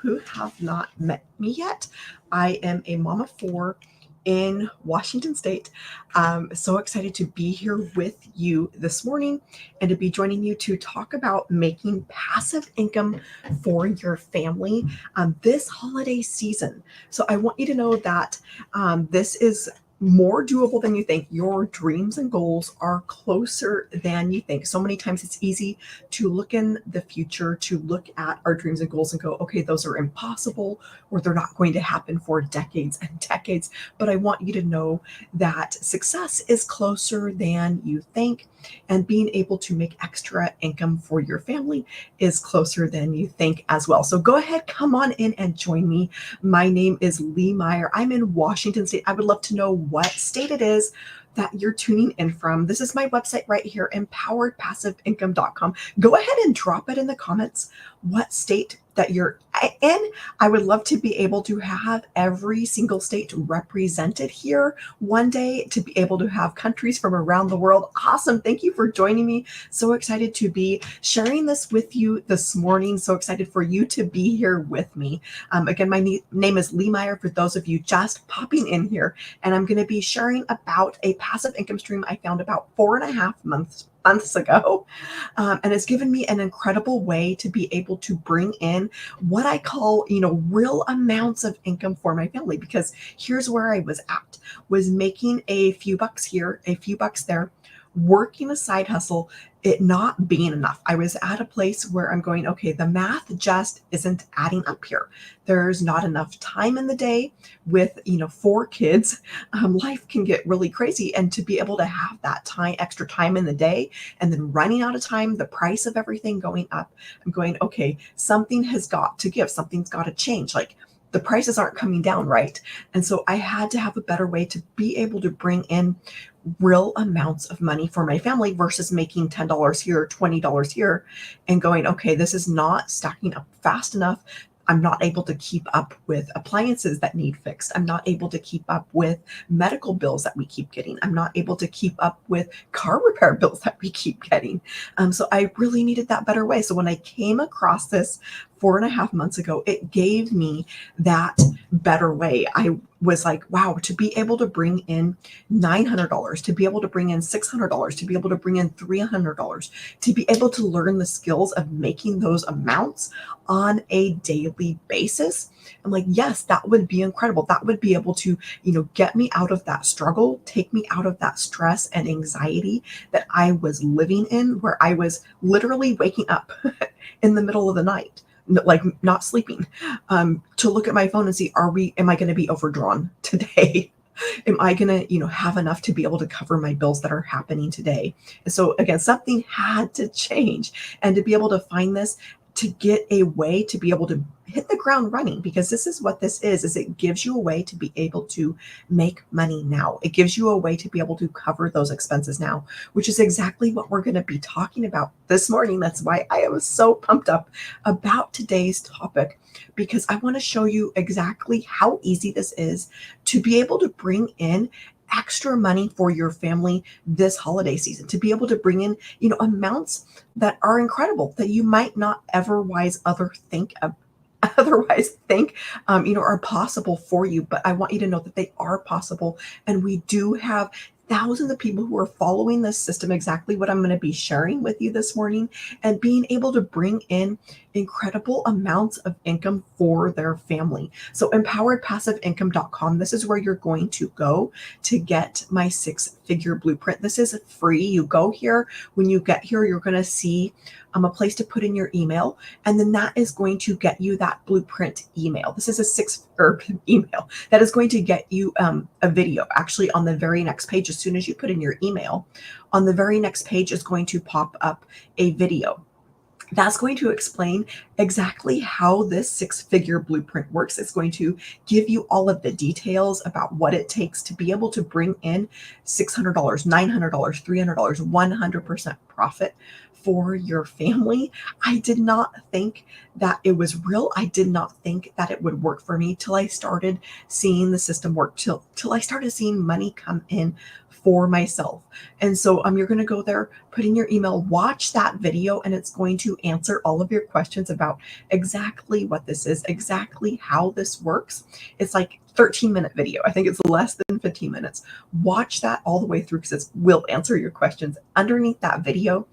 who have not met me yet, I am a mom of four in Washington State. So excited to be here with you this morning and to be joining you to talk about making passive income for your family this holiday season. So I want you to know that this is more doable than you think. Your dreams and goals are closer than you think. So many times it's easy to look in the future, to look at our dreams and goals and go, okay, those are impossible or they're not going to happen for decades and decades. But I want you to know that success is closer than you think, and being able to make extra income for your family is closer than you think as well. So go ahead, come on in and join me. My name is Lee Meyer. I'm in Washington State. I would love to know what state it is that you're tuning in from. This is my website right here, empoweredpassiveincome.com. Go ahead and drop it in the comments what state that you're in. I would love to be able to have every single state represented here one day, to be able to have countries from around the world. Awesome. Thank you for joining me. So excited to be sharing this with you this morning. So excited for you to be here with me. Again, my name is Lee Meyer for those of you just popping in here, and I'm going to be sharing about a passive income stream I found about 4.5 months ago. And it's given me an incredible way to be able to bring in what I call, real amounts of income for my family. Because here's where I was making a few bucks here, a few bucks there, working a side hustle, it not being enough. I was at a place where I'm going, okay, the math just isn't adding up here. There's not enough time in the day with, 4 kids. Life can get really crazy. And to be able to have that time, extra time in the day, and then running out of time, the price of everything going up, I'm going, okay, something has got to give. Something's got to change. Like, the prices aren't coming down, right? And so I had to have a better way to be able to bring in real amounts of money for my family versus making $10 here, $20 here, and going, okay, this is not stacking up fast enough. I'm not able to keep up with appliances that need fixed. I'm not able to keep up with medical bills that we keep getting. I'm not able to keep up with car repair bills that we keep getting. So I really needed that better way. So when I came across this 4.5 months ago, it gave me that better way. I was like, wow, to be able to bring in $900, to be able to bring in $600, to be able to bring in $300, to be able to learn the skills of making those amounts on a daily basis. I'm like, yes, that would be incredible. That would be able to, get me out of that struggle, take me out of that stress and anxiety that I was living in, where I was literally waking up in the middle of the night, like not sleeping, to look at my phone and see, am I going to be overdrawn today? Am I going to, have enough to be able to cover my bills that are happening today? And so again, something had to change, and to be able to find this, to get a way to be able to hit the ground running, because this is what this is it gives you a way to be able to make money now. It gives you a way to be able to cover those expenses now, which is exactly what we're going to be talking about this morning. That's why I was so pumped up about today's topic, because I want to show you exactly how easy this is to be able to bring in extra money for your family this holiday season, to be able to bring in, amounts that are incredible, that you might not otherwise think, are possible for you. But I want you to know that they are possible. And we do have thousands of people who are following this system, exactly what I'm going to be sharing with you this morning, and being able to bring in incredible amounts of income for their family. So empoweredpassiveincome.com, this is where you're going to go to get my 6-figure blueprint. This is free. You go here. When you get here, you're going to see a place to put in your email, and then that is going to get you that blueprint email. This is a email that is going to get you a video. Actually, on the very next page, as soon as you put in your email, on the very next page is going to pop up a video that's going to explain exactly how this 6-figure blueprint works. It's going to give you all of the details about what it takes to be able to bring in $600, $900, $300, 100% profit for your family. I did not think that it was real. I did not think that it would work for me till I started seeing the system work, till I started seeing money come in for myself. And so you're going to go there, put in your email, watch that video, and it's going to answer all of your questions about exactly what this is, exactly how this works. It's like 13-minute video. I think it's less than 15 minutes. Watch that all the way through because it will answer your questions. Underneath that video,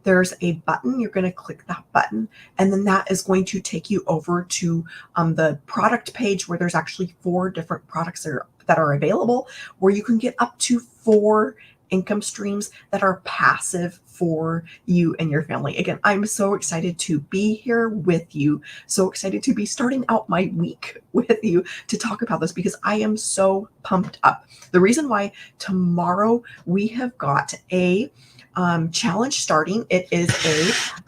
there's a button. You're going to click that button, and then that is going to take you over to the product page where there's actually 4 different products that are available, where you can get up to 4 income streams that are passive for you and your family. Again, I'm so excited to be here with you, so excited to be starting out my week with you to talk about this because I am so pumped up. The reason why tomorrow we have got a challenge starting. It is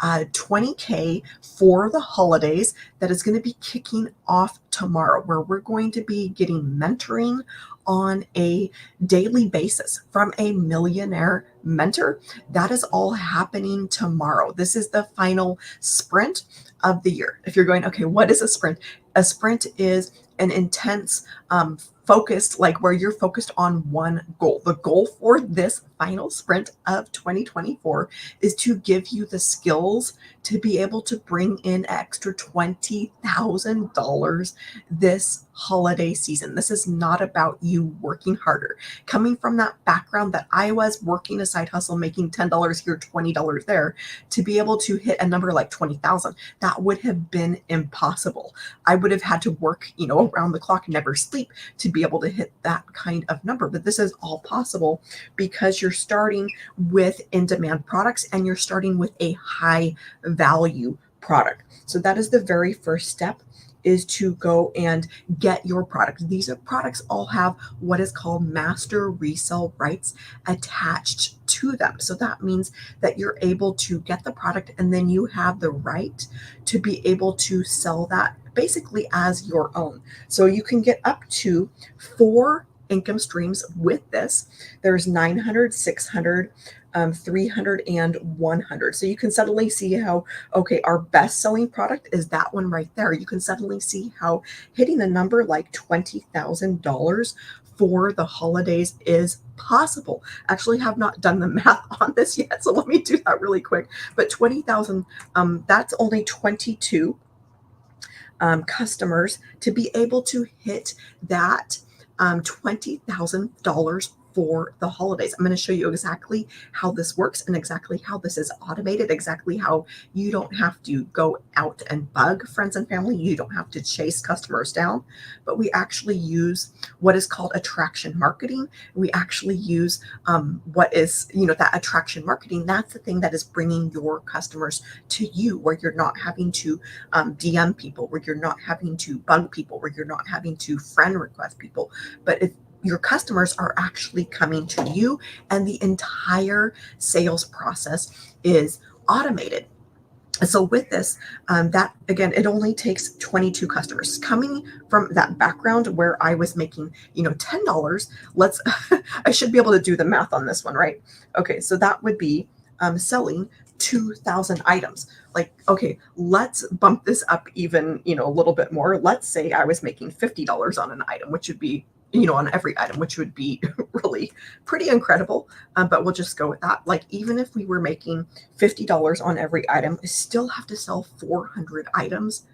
a 20K for the holidays that is going to be kicking off tomorrow, where we're going to be getting mentoring on a daily basis from a millionaire mentor. That is all happening tomorrow. This is the final sprint of the year. If you're going, okay, what is a sprint? A sprint is an intense, focused, like where you're focused on one goal. The goal for this final sprint of 2024 is to give you the skills to be able to bring in extra $20,000 this holiday season. This is not about you working harder. Coming from that background that I was working a side hustle, making $10 here, $20 there, to be able to hit a number like 20,000, that would have been impossible. I would have had to work, around the clock, never sleep to be able to hit that kind of number. But this is all possible because you're starting with in-demand products and you're starting with a high value product. So that is the very first step, is to go and get your products. These products all have what is called master resale rights attached to them. So that means that you're able to get the product and then you have the right to be able to sell that basically as your own. So you can get up to 4 income streams with this. There's 900, 600, 300 and 100. So you can suddenly see how, okay, our best selling product is that one right there. You can suddenly see how hitting a number like $20,000 for the holidays is possible. Actually have not done the math on this yet, so let me do that really quick. But 20,000, that's only 22 customers to be able to hit that $20,000 for the holidays. I'm going to show you exactly how this works and exactly how this is automated, exactly how you don't have to go out and bug friends and family. You don't have to chase customers down, but we actually use what is called attraction marketing. We actually use what is, that attraction marketing. That's the thing that is bringing your customers to you, where you're not having to DM people, where you're not having to bug people, where you're not having to friend request people, but if your customers are actually coming to you and the entire sales process is automated. So with this, that again, it only takes 22 customers. Coming from that background where I was making, $10, let's, I should be able to do the math on this one, right? Okay, so that would be selling 2,000 items. Like, okay, let's bump this up even, a little bit more. Let's say I was making $50 on an item, which would be, on every item, which would be really pretty incredible. But we'll just go with that. Like, even if we were making $50 on every item, I still have to sell 400 items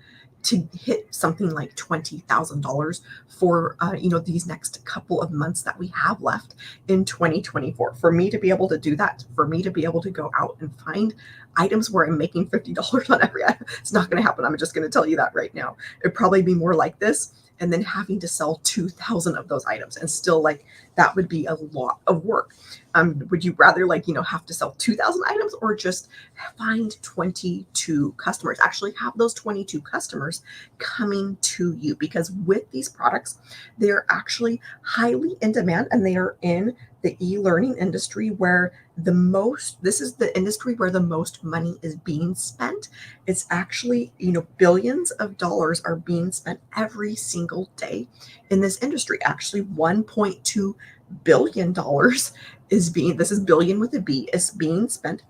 to hit something like $20,000 for, these next couple of months that we have left in 2024. For me to be able to do that, for me to be able to go out and find items where I'm making $50 on every item, it's not going to happen. I'm just going to tell you that right now. It'd probably be more like this, and then having to sell 2,000 of those items, and still, like, that would be a lot of work. Would you rather, have to sell 2,000 items, or just find 22 customers, actually have those 22 customers coming to you? Because with these products, they're actually highly in demand, and they are in the e-learning industry, where this is the industry where the most money is being spent. It's actually, billions of dollars are being spent every single day in this industry. Actually, $1.2 billion this is billion with a B, is being spent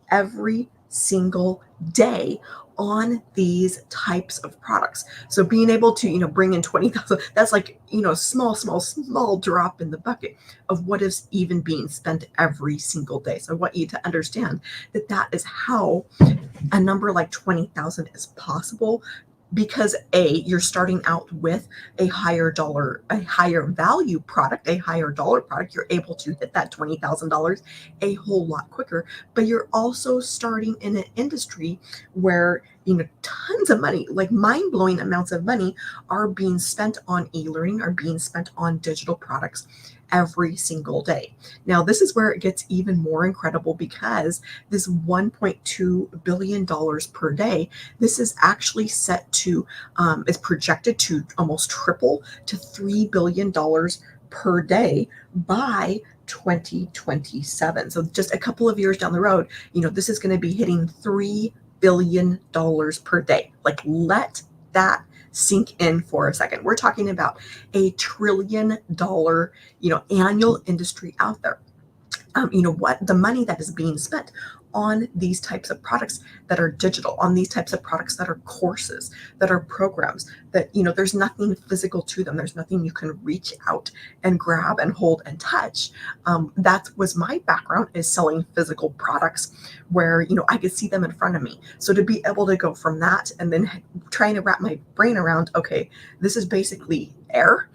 every single day on these types of products. So being able to, bring in 20,000, that's like, small drop in the bucket of what is even being spent every single day. So I want you to understand that that is how a number like 20,000 is possible, because you're starting out with a higher value product, a higher dollar product. You're able to hit that $20,000 a whole lot quicker, but you're also starting in an industry where tons of money, like mind-blowing amounts of money, are being spent on e-learning, are being spent on digital products every single day. Now, this is where it gets even more incredible, because this $1.2 billion per day, this is actually set to, is projected to almost triple to $3 billion per day by 2027. So just a couple of years down the road, this is going to be hitting $3 billion per day. Like, let that sink in for a second. We're talking about a $1 trillion, annual industry out there. What the money that is being spent on these types of products that are digital, on these types of products that are courses, that are programs, that, there's nothing physical to them. There's nothing you can reach out and grab and hold and touch. That was my background, is selling physical products where, I could see them in front of me. So to be able to go from that and then trying to wrap my brain around, okay, this is basically air,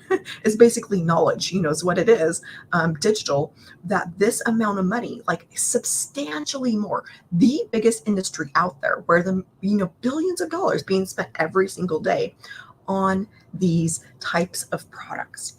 is basically knowledge, is what it is, digital, that this amount of money, like substantially more, the biggest industry out there, where the, billions of dollars being spent every single day on these types of products.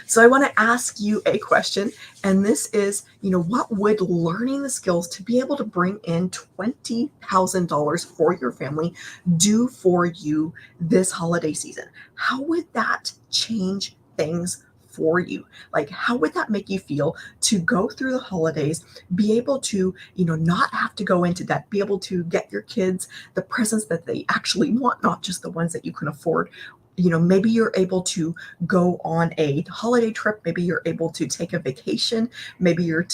So I want to ask you a question, and this is, what would learning the skills to be able to bring in $20,000 for your family do for you this holiday season? How would that change things for you? Like, how would that make you feel to go through the holidays, be able to, not have to go into debt, be able to get your kids the presents that they actually want, not just the ones that you can afford? Maybe you're able to go on a holiday trip. Maybe you're able to take a vacation. Maybe you're,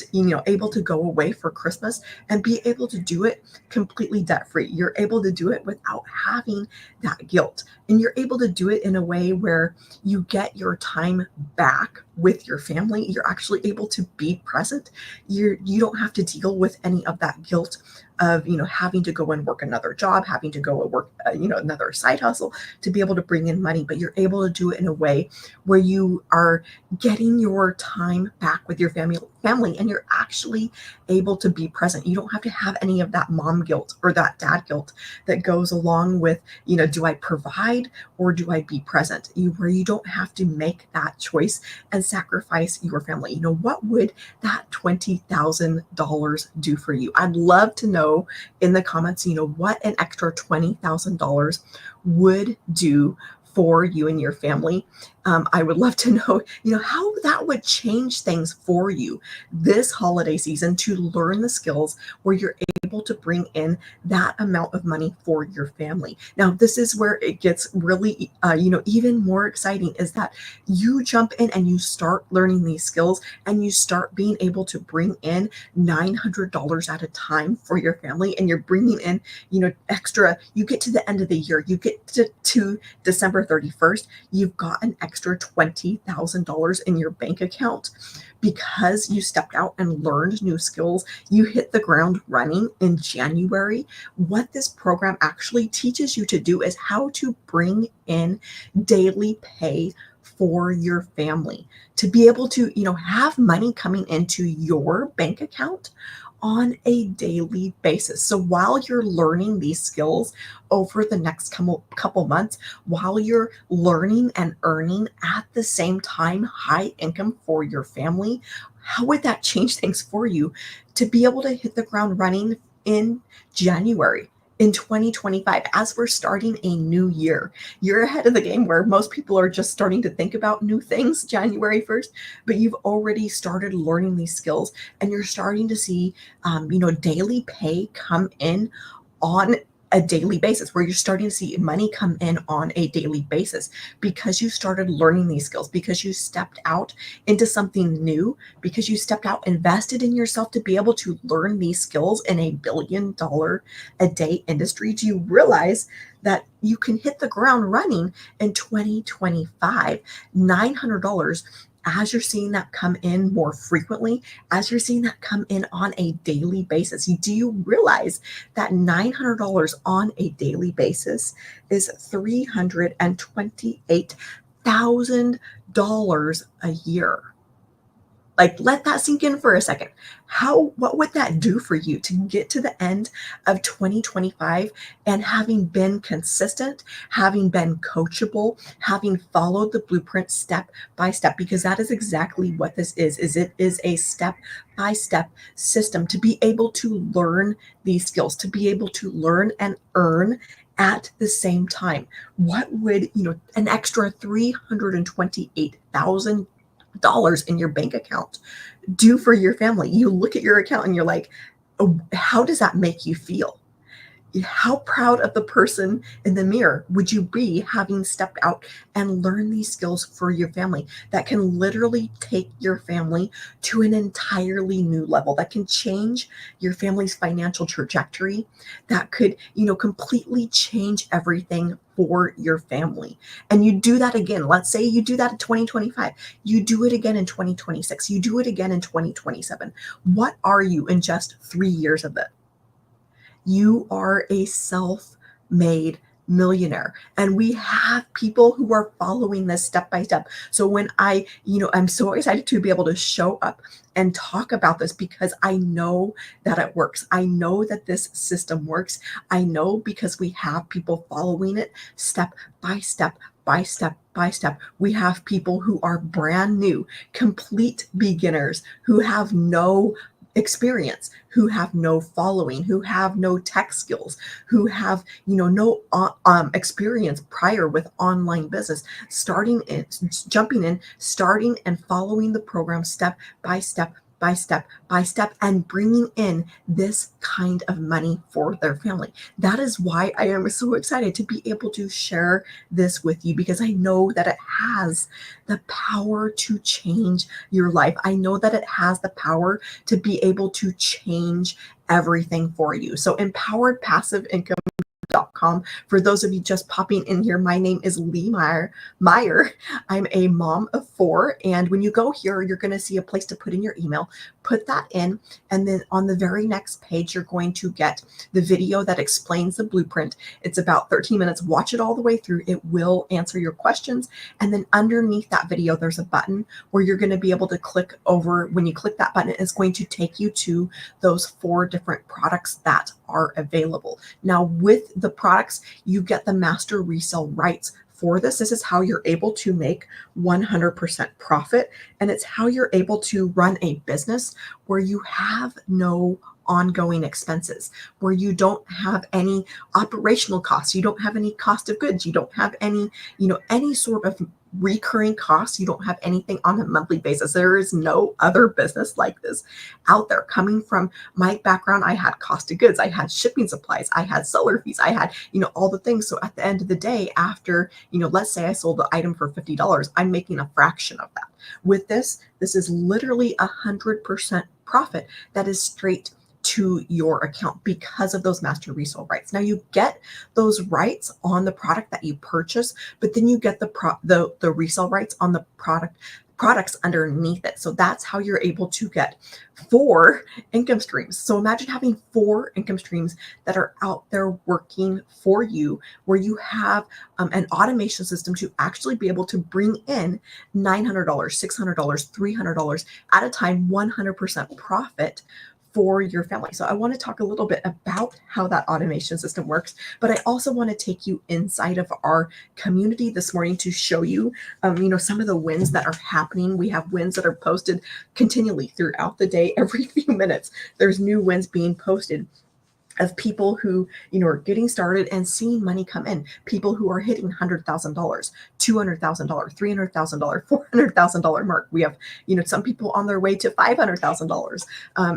able to go away for Christmas and be able to do it completely debt free. You're able to do it without having that guilt. And you're able to do it in a way where you get your time back with your family. You're actually able to be present. You don't have to deal with any of that guilt of, having to go and work another job, having to go and work, another side hustle to be able to bring in money. But you're able to do it in a way where you are getting your time back with your family, and you're actually able to be present. You don't have to have any of that mom guilt or that dad guilt that goes along with, do I provide or do I be present? Where you don't have to make that choice and sacrifice your family. What would that $20,000 do for you? I'd love to know in the comments, what an extra $20,000 would do for you and your family. I would love to know, how that would change things for you this holiday season to learn the skills where you're able to bring in that amount of money for your family. Now, this is where it gets really, even more exciting, is that you jump in and you start learning these skills and you start being able to bring in $900 at a time for your family. And you're bringing in, extra, you get to the end of the year, you get to December 31st, you've got an extra $20,000 in your bank account because you stepped out and learned new skills. You hit the ground running in January. What this program actually teaches you to do is how to bring in daily pay for your family, to be able to, have money coming into your bank account on a daily basis. So while you're learning these skills over the next couple months, while you're learning and earning at the same time high income for your family, how would that change things for you to be able to hit the ground running in January? In 2025, as we're starting a new year, you're ahead of the game, where most people are just starting to think about new things January 1st, but you've already started learning these skills and you're starting to see, daily pay come in on a daily basis, where you're starting to see money come in on a daily basis because you started learning these skills, because you stepped out into something new, because you stepped out, invested in yourself to be able to learn these skills in a $1 billion a day industry. Do you realize that you can hit the ground running in 2025, $900, as you're seeing that come in more frequently, as you're seeing that come in on a daily basis? Do you realize that $900 on a daily basis is $328,000 a year? Like, let that sink in for a second. What would that do for you to get to the end of 2025 and having been consistent, having been coachable, having followed the blueprint step by step? Because that is exactly what this is it is a step by step system to be able to learn these skills, to be able to learn and earn at the same time. What would, an extra $328,000 in your bank account do for your family? You look at your account and you're like, oh, how does that make you feel? How proud of the person in the mirror would you be having stepped out and learned these skills for your family that can literally take your family to an entirely new level, that can change your family's financial trajectory, that could, completely change everything for your family? And you do that again. Let's say you do that in 2025. You do it again in 2026. You do it again in 2027. What are you in just 3 years of it? You are a self-made millionaire. And we have people who are following this step by step. So when I'm so excited to be able to show up and talk about this, because I know that it works. I know that this system works. I know because we have people following it step by step by step by step. We have people who are brand new, complete beginners, who have no experience, who have no following, who have no tech skills, who have no experience prior with online business, jumping in, starting and following the program step by step by step by step, and bringing in this kind of money for their family. That is why I am so excited to be able to share this with you, because I know that it has the power to change your life. I know that it has the power to be able to change everything for you. So empoweredpassiveincome.com. For those of you just popping in here, my name is Lee Meyer. I'm a mom of 4. And when you go here, you're going to see a place to put in your email. Put that in. And then on the very next page, you're going to get the video that explains the blueprint. It's about 13 minutes. Watch it all the way through. It will answer your questions. And then underneath that video, there's a button where you're going to be able to click over. When you click that button, it's going to take you to those 4 different products that are available. Now, with the products, you get the master resale rights for this. This is how you're able to make 100% profit. And it's how you're able to run a business where you have no ongoing expenses, where you don't have any operational costs, you don't have any cost of goods, you don't have any, any sort of recurring costs, you don't have anything on a monthly basis. There is no other business like this out there. Coming from my background, I had cost of goods, I had shipping supplies, I had seller fees, I had, all the things. So at the end of the day, after, let's say I sold the item for $50, I'm making a fraction of that. With this is literally 100% profit that is straight to your account because of those master resale rights. Now, you get those rights on the product that you purchase, but then you get the resale rights on the products underneath it. So that's how you're able to get 4 income streams. So imagine having 4 income streams that are out there working for you, where you have an automation system to actually be able to bring in $900, $600, $300 at a time, 100% profit for your family. So I want to talk a little bit about how that automation system works, but I also want to take you inside of our community this morning to show you, some of the wins that are happening. We have wins that are posted continually throughout the day. Every few minutes, there's new wins being posted. of people who, are getting started and seeing money come in, people who are hitting $100,000, $200,000, $300,000, $400,000 mark. We have, some people on their way to $500,000.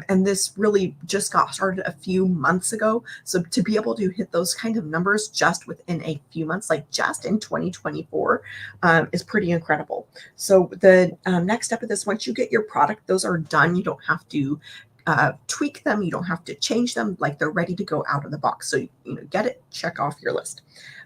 And this really just got started a few months ago. So to be able to hit those kind of numbers just within a few months, like just in 2024, is pretty incredible. So the next step of this, once you get your product, those are done. You don't have to tweak them. You don't have to change them. Like, they're ready to go out of the box. So, get it, check off your list.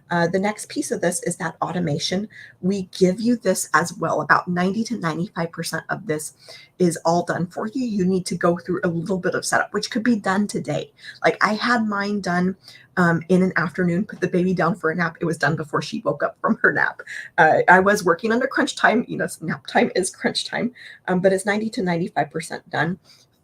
The next piece of this is that automation. We give you this as well. About 90 to 95% of this is all done for you. You need to go through a little bit of setup, which could be done today. Like, I had mine done in an afternoon, put the baby down for a nap. It was done before she woke up from her nap. I was working under crunch time. Nap time is crunch time, but it's 90 to 95% done.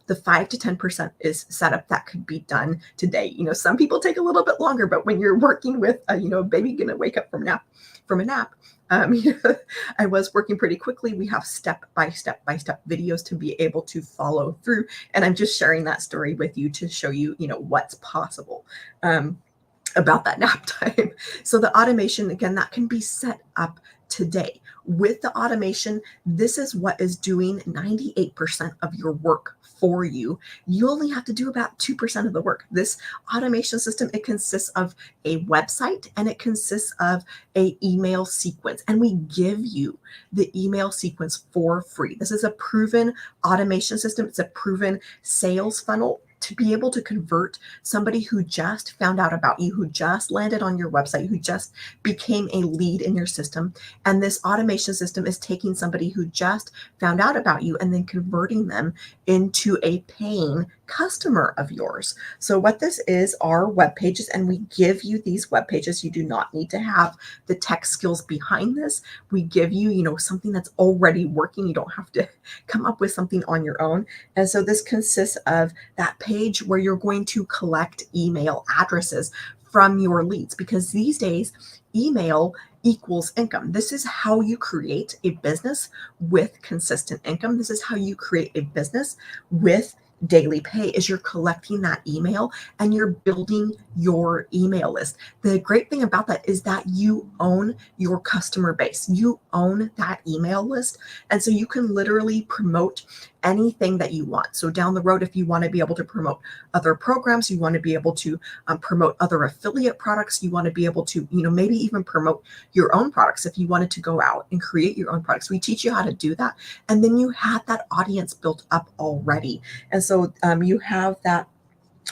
The 5 to 10% is setup that could be done today. Some people take a little bit longer, but when you're working with a baby gonna wake up from a nap, I was working pretty quickly. We have step by step videos to be able to follow through, and I'm just sharing that story with you to show you, what's possible about that nap time. So the automation, again, that can be set up today. With the automation, this is what is doing 98% of your work for you. You only have to do about 2% of the work. This automation system, it consists of a website and it consists of a email sequence. And we give you the email sequence for free. This is a proven automation system. It's a proven sales funnel to be able to convert somebody who just found out about you, who just landed on your website, who just became a lead in your system. And this automation system is taking somebody who just found out about you and then converting them into a paying customer of yours. So what this is are web pages, and we give you these web pages. You do not need to have the tech skills behind this. We give you, something that's already working. You don't have to come up with something on your own. And so this consists of that page where you're going to collect email addresses from your leads, because these days email equals income. This is how you create a business with consistent income. This is how you create a business with daily pay, is you're collecting that email and you're building your email list. The great thing about that is that you own your customer base. You own that email list. And so you can literally promote anything that you want. So down the road, if you want to be able to promote other programs, you want to be able to promote other affiliate products, you want to be able to, maybe even promote your own products. If you wanted to go out and create your own products, we teach you how to do that. And then you have that audience built up already. And so you have that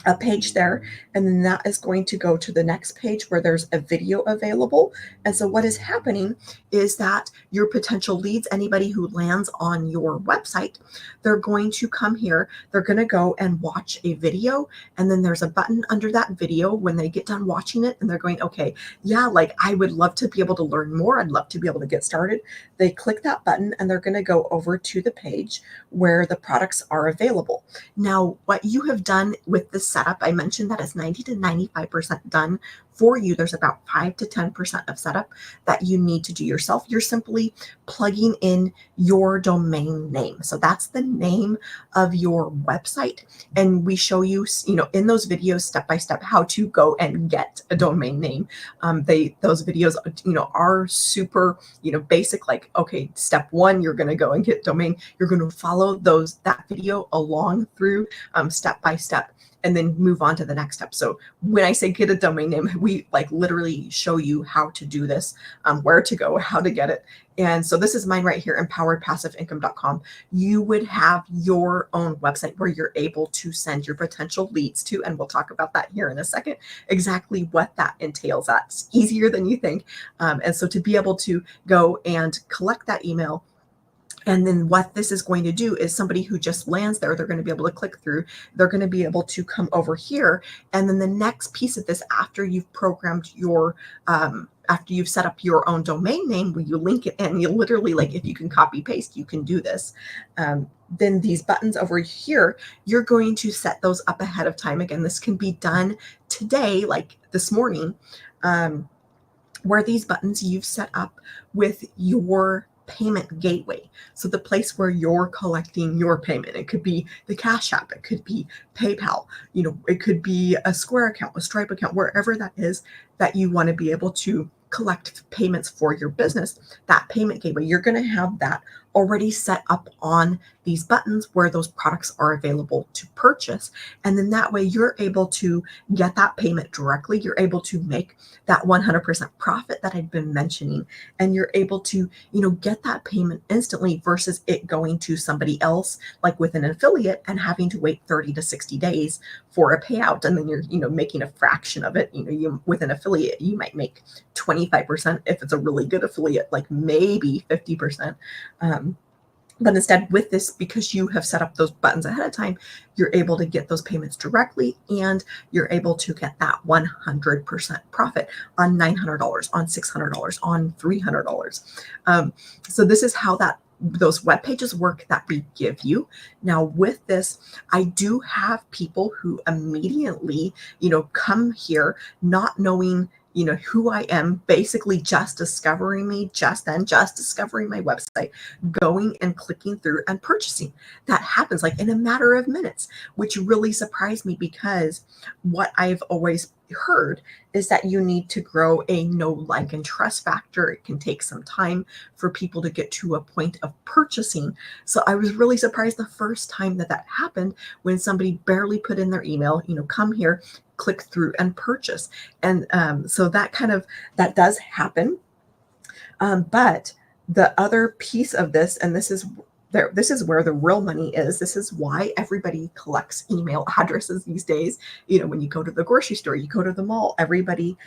a page there, and then that is going to go to the next page where there's a video available. And so what is happening is that your potential leads, anybody who lands on your website, they're going to come here, they're going to go and watch a video, and then there's a button under that video when they get done watching it, and they're going, okay, yeah, like, I would love to be able to learn more. I'd love to be able to get started. They click that button and they're going to go over to the page where the products are available. Now, what you have done with this setup, I mentioned that it's 90 to 95% done for you. There's about 5 to 10% of setup that you need to do yourself. You're simply plugging in your domain name. So that's the name of your website. And we show you, in those videos, step by step, how to go and get a domain name. Those videos, are super, basic, like, okay, step 1, you're going to go and get domain. You're going to follow that video along through step by step, and then move on to the next step. So when I say get a domain name, we literally show you how to do this, where to go, how to get it. And so this is mine right here, empoweredpassiveincome.com. You would have your own website where you're able to send your potential leads to, and we'll talk about that here in a second, exactly what that entails. That's easier than you think. And so to be able to go and collect that email, and then what this is going to do is somebody who just lands there, they're going to be able to click through, they're going to be able to come over here. And then the next piece of this, after you've programmed your, after you've set up your own domain name, where you link it in, you literally, like, if you can copy paste, you can do this. Then these buttons over here, you're going to set those up ahead of time. Again, this can be done today, like this morning, where these buttons you've set up with your payment gateway. So the place where you're collecting your payment. It could be the Cash App, it could be PayPal, it could be a Square account, a Stripe account, wherever that is that you want to be able to collect payments for your business. That payment gateway, you're going to have that already set up on these buttons where those products are available to purchase. And then that way you're able to get that payment directly. You're able to make that 100% profit that I've been mentioning, and you're able to, get that payment instantly versus it going to somebody else, like with an affiliate, and having to wait 30 to 60 days for a payout. And then you're, making a fraction of it. You with an affiliate, you might make 25% if it's a really good affiliate, like maybe 50%. But instead, with this, because you have set up those buttons ahead of time, you're able to get those payments directly, and you're able to get that 100% profit on $900, on $600, on $300. So this is how those web pages work that we give you. Now with this, I do have people who immediately, come here not knowing who I am, basically just discovering me, just discovering my website, going and clicking through and purchasing. That happens like in a matter of minutes, which really surprised me, because what I've always heard is that you need to grow a know, like, and trust factor. It can take some time for people to get to a point of purchasing. So I was really surprised the first time that happened, when somebody barely put in their email, come here, click through and purchase. And so that does happen. But the other piece of this, and this is where the real money is. This is why everybody collects email addresses these days. When you go to the grocery store, you go to the mall, everybody,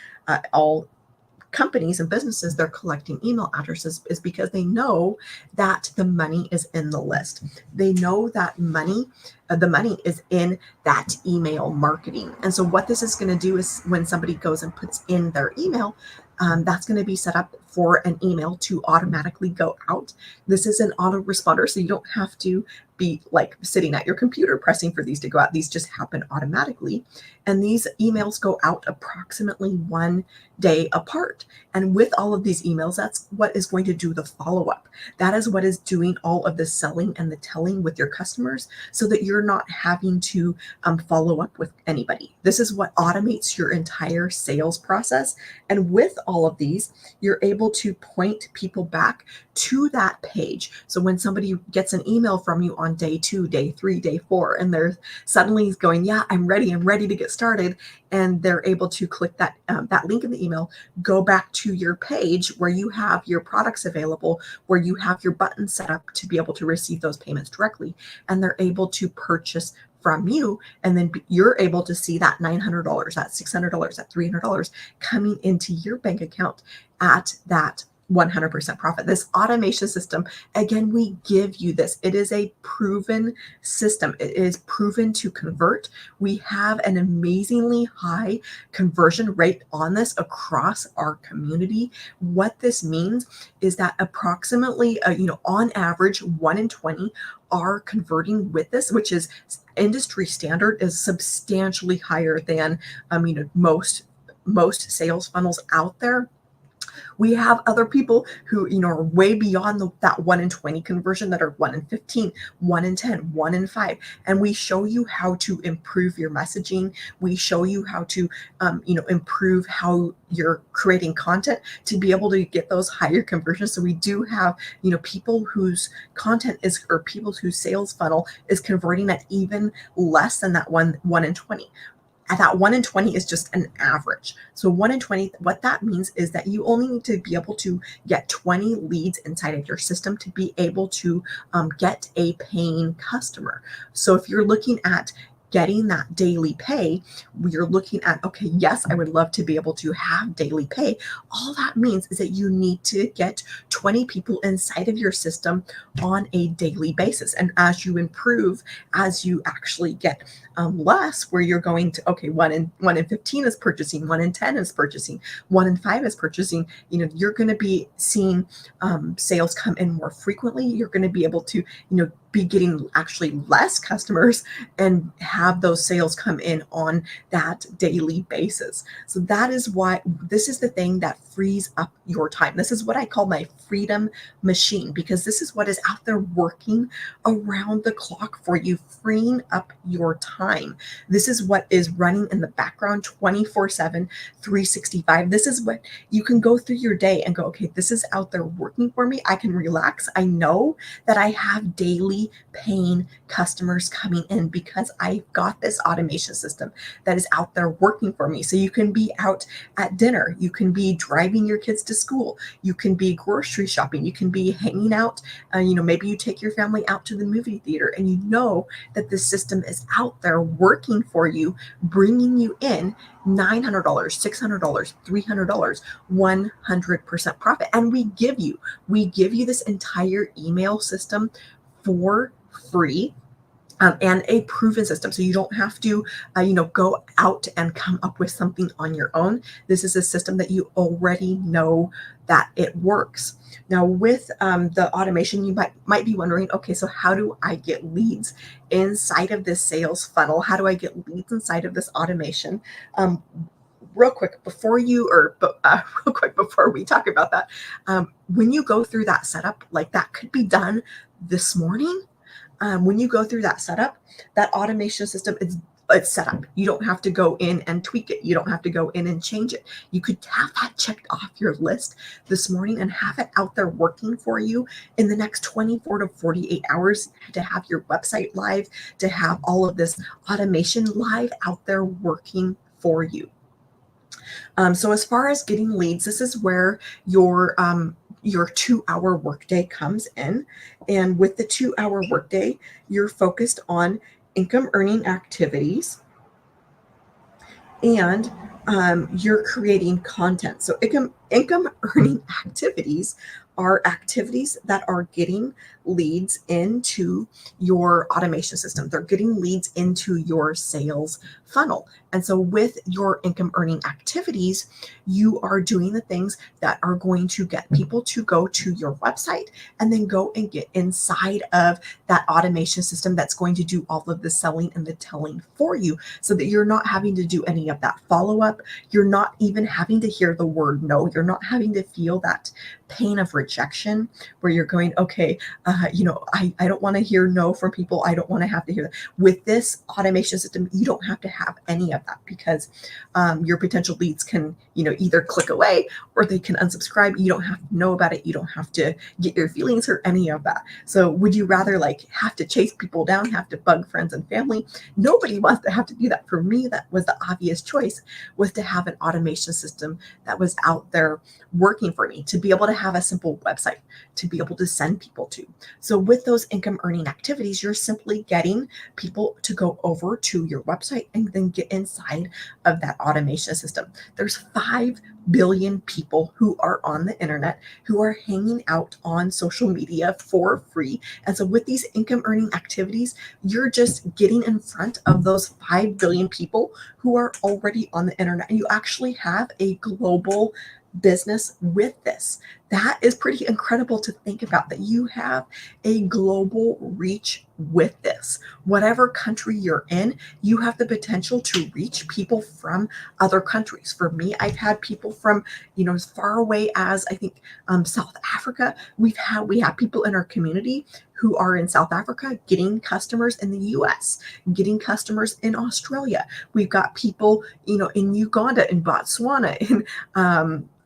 all companies and businesses, they're collecting email addresses, is because they know that the money is in the list. They know that the money is in that email marketing. And so what this is going to do is, when somebody goes and puts in their email, that's going to be set up for an email to automatically go out. This is an autoresponder, so you don't have to be like sitting at your computer pressing for these to go out. These just happen automatically. And these emails go out approximately 1 day apart. And with all of these emails, that's what is going to do the follow-up. That is what is doing all of the selling and the telling with your customers, so that you're not having to follow up with anybody. This is what automates your entire sales process. And with all of these, you're able to point people back to that page. So when somebody gets an email from you on day 2, day 3, day 4, and they're suddenly going, yeah, I'm ready to get started, and they're able to click that link in the email, go back to your page where you have your products available, where you have your button set up to be able to receive those payments directly, and they're able to purchase from you. And then you're able to see that $900, that $600, that $300 coming into your bank account at that 100% profit. This automation system, again, we give you this. It is a proven system. It is proven to convert. We have an amazingly high conversion rate on this across our community. What this means is that approximately, on average, 1 in 20 are converting with this, which is industry standard, is substantially higher than, most sales funnels out there. We have other people who, are way beyond that 1 in 20 conversion, that are 1 in 15, 1 in 10, 1 in 5. And we show you how to improve your messaging. We show you how to, improve how you're creating content to be able to get those higher conversions. So we do have, people whose content is, or people whose sales funnel is converting at even less than that 1 in 20. And that 1 in 20 is just an average. So 1 in 20, what that means is that you only need to be able to get 20 leads inside of your system to be able to get a paying customer. So if you're looking at getting that daily pay, you're looking at, okay, yes, I would love to be able to have daily pay. All that means is that you need to get 20 people inside of your system on a daily basis. And as you improve, as you actually get less, where you're going to, okay, 1 in 15 is purchasing, 1 in 10 is purchasing, 1 in 5 is purchasing, you're going to be seeing sales come in more frequently. You're going to be able to, be getting actually less customers and have those sales come in on that daily basis. So that is why this is the thing that frees up your time. This is what I call my freedom machine, because this is what is out there working around the clock for you, freeing up your time. This is what is running in the background 24/7, 365. This is what you can go through your day and go, okay, this is out there working for me. I can relax. I know that I have daily paying customers coming in because I've got this automation system that is out there working for me. So you can be out at dinner, you can be driving your kids to school, you can be grocery shopping, you can be hanging out, maybe you take your family out to the movie theater and you know that this system is out there working for you, bringing you in $900, $600, $300, 100% profit. And we give you this entire email system for free. And a proven system. So you don't have to, go out and come up with something on your own. This is a system that you already know that it works. Now, with the automation, you might be wondering, okay, so how do I get leads inside of this sales funnel? How do I get leads inside of this automation? Real quick before we talk about that, when you go through that setup, like that could be done this morning. When you go through that setup, that automation system, it's set up. You don't have to go in and tweak it. You don't have to go in and change it. You could have that checked off your list this morning and have it out there working for you in the next 24 to 48 hours, to have your website live, to have all of this automation live out there working for you. So as far as getting leads, this is where your 2-hour workday comes in. And with the 2-hour workday, you're focused on income earning activities, and you're creating content. So income earning activities are activities that are getting leads into your automation system. They're getting leads into your sales funnel. And so with your income earning activities, you are doing the things that are going to get people to go to your website and then go and get inside of that automation system that's going to do all of the selling and the telling for you, so that you're not having to do any of that follow-up. You're not even having to hear the word no. You're not having to feel that pain of rejection where you're going, okay, I don't want to hear no from people. I don't want to have to hear that. With this automation system, you don't have to have any of that, because your potential leads can, either click away or they can unsubscribe. You don't have to know about it. You don't have to get your feelings hurt, any of that. So would you rather have to chase people down, have to bug friends and family? Nobody wants to have to do that. For me, that was the obvious choice, was to have an automation system that was out there working for me, to be able to have a simple website to be able to send people to. So with those income earning activities, you're simply getting people to go over to your website and then get inside of that automation system. There's 5 billion people who are on the internet, who are hanging out on social media for free. And so with these income earning activities, you're just getting in front of those 5 billion people who are already on the internet. And you actually have a global business with this. That is pretty incredible to think about, that you have a global reach with this. Whatever country you're in, you have the potential to reach people from other countries. For me, I've had people from, as far away as, I think, South Africa. We have people in our community who are in South Africa getting customers in the US, getting customers in Australia. We've got people, in Uganda, in Botswana, in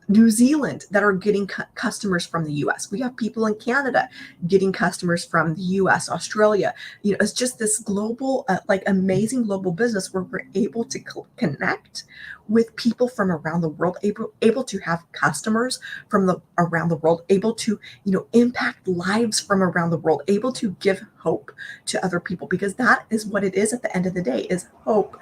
New Zealand, that are getting customers from the US. We have people in Canada getting customers from the US, Australia. It's just this global, amazing global business where we're able to connect with people from around the world, able to have customers from around the world, able to, impact lives from around the world, able to give hope to other people, because that is what it is at the end of the day, is hope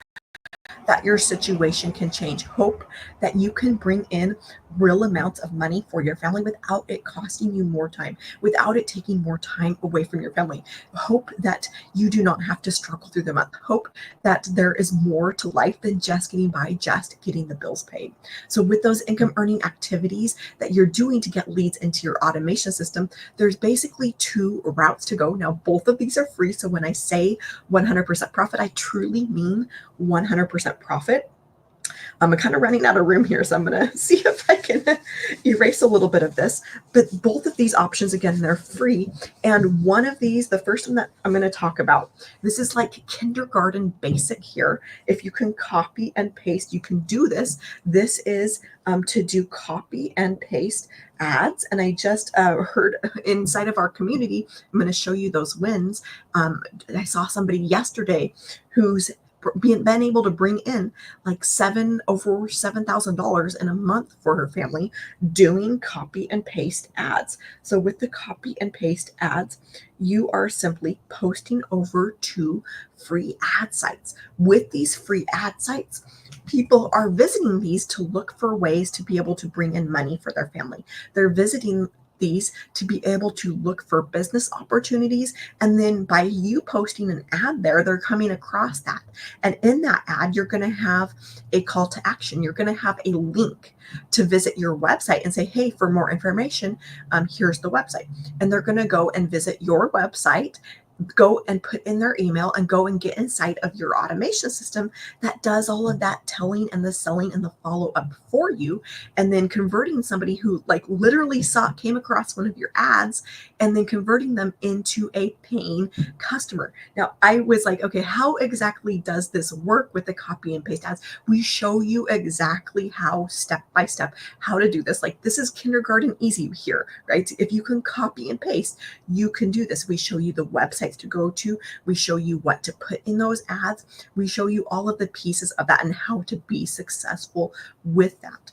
that your situation can change, hope that you can bring in real amounts of money for your family without it costing you more time, without it taking more time away from your family. Hope that you do not have to struggle through the month. Hope that there is more to life than just getting by, just getting the bills paid. So with those income earning activities that you're doing to get leads into your automation system, there's basically two routes to go. Now, both of these are free. So when I say 100% profit, I truly mean 100% profit. I'm kind of running out of room here, so I'm going to see if I can erase a little bit of this. But both of these options, again, they're free. And one of these, the first one that I'm going to talk about, this is like kindergarten basic here. If you can copy and paste, you can do this. This is to do copy and paste ads. And I just heard inside of our community, I'm going to show you those wins. I saw somebody yesterday who's been able to bring in like over $7,000 in a month for her family doing copy and paste ads. So with the copy and paste ads, you are simply posting over to free ad sites. With these free ad sites, people are visiting these to look for ways to be able to bring in money for their family. They're visiting these to be able to look for business opportunities. And then by you posting an ad there, they're coming across that. And in that ad, you're going to have a call to action. You're going to have a link to visit your website and say, hey, for more information, here's the website. And they're going to go and visit your website, go and put in their email and go and get inside of your automation system that does all of that telling and the selling and the follow-up for you, and then converting somebody who like literally came across one of your ads and then converting them into a paying customer. Now I was like, okay, how exactly does this work with the copy and paste ads? We show you exactly how step by step how to do this. Like this is kindergarten easy here, right? If you can copy and paste, you can do this. We show you the websites to go to. We show you what to put in those ads. We show you all of the pieces of that and how to be successful with that.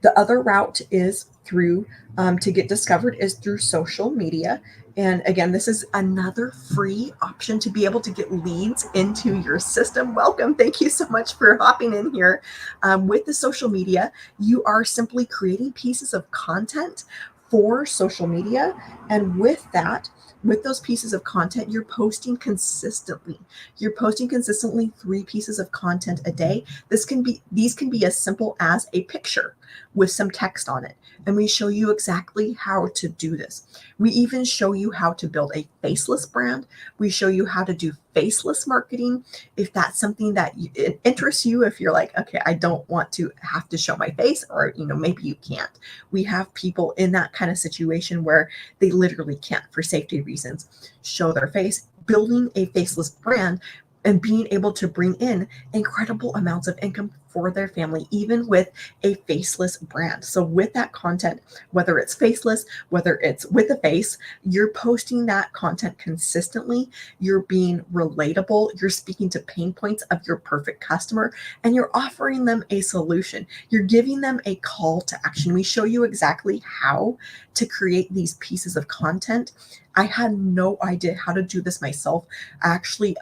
The other route is through to get discovered is through social media. And again, this is another free option to be able to get leads into your system. Welcome. Thank you so much for hopping in here. With the social media, you are simply creating pieces of content for social media. And with that, with those pieces of content, you're posting consistently. You're posting consistently 3 pieces of content a day. These can be as simple as a picture with some text on it. And we show you exactly how to do this. We even show you how to build a faceless brand. We show you how to do faceless marketing. If that's something that it interests you, if you're like, okay, I don't want to have to show my face, or, maybe you can't. We have people in that kind of situation where they literally can't, for safety reasons, show their face. Building a faceless brand and being able to bring in incredible amounts of income for their family, even with a faceless brand. So with that content, whether it's faceless, whether it's with a face, you're posting that content consistently, you're being relatable, you're speaking to pain points of your perfect customer, and you're offering them a solution. You're giving them a call to action. We show you exactly how to create these pieces of content. I had no idea how to do this myself. I actually,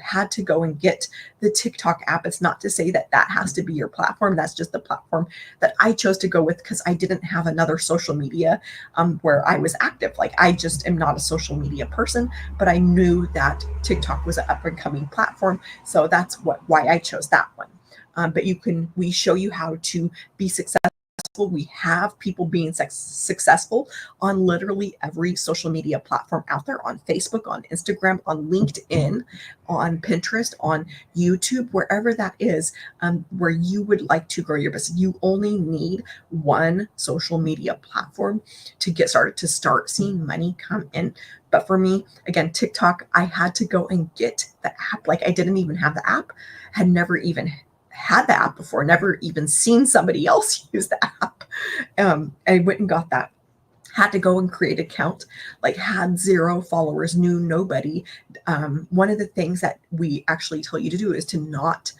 had to go and get the TikTok app. It's not to say that that has to be your platform. That's just the platform that I chose to go with because I didn't have another social media where I was active. Like I just am not a social media person, but I knew that TikTok was an up and coming platform. So that's why I chose that one. But we show you how to be successful. We have people being successful on literally every social media platform out there, on Facebook, on Instagram, on LinkedIn, on Pinterest, on YouTube, wherever that is, where you would like to grow your business. You only need one social media platform to get started, to start seeing money come in. But for me, again, TikTok, I had to go and get the app. Like I didn't even have the app, had never even had the app before, never even seen somebody else use the app. I went and got that. Had to go and create an account, like had 0 followers, knew nobody. One of the things that we actually tell you to do is to not